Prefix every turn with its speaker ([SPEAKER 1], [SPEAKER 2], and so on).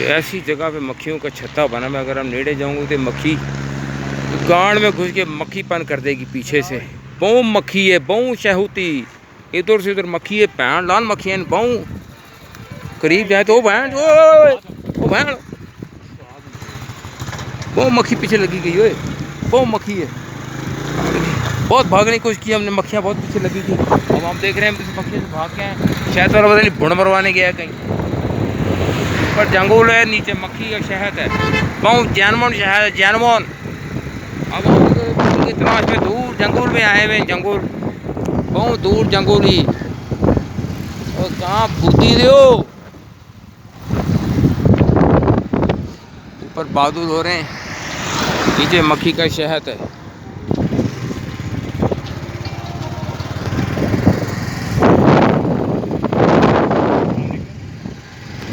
[SPEAKER 1] ऐसी जगह पे मक्खियों का छत्ता बना। मैं अगर हम नेड़े जाऊंगे तो मक्खी गांड में घुस के मक्खी पन कर देगी पीछे से। बहु मक्खी है, बहु शहूती, इधर से उधर मक्खी है, भैन लाल मक्खी है। बहु करीब जाए तो भैन ओ भैन, बहु मक्खी पीछे लगी गई है, बहु मक्खी है। बहुत भागने की कोशिश की हमने, मक्खियाँ बहुत पीछे लगी थी। अब हम देख रहे हैं मक्खियों से भाग के हैं, शायद वाला पता नहीं बुण मरवाने गया कहीं। पर जंगल है, नीचे मक्खी का शहद है, बहुत जानवन शहद है, जानवन। अब हम इतना इसमें दूर जंगल में आए हुए, जंगल बहुत दूर जंगल ही। और कहाँ फूटी दो, ऊपर बादल हो रहे हैं, नीचे मक्खी का शहद है।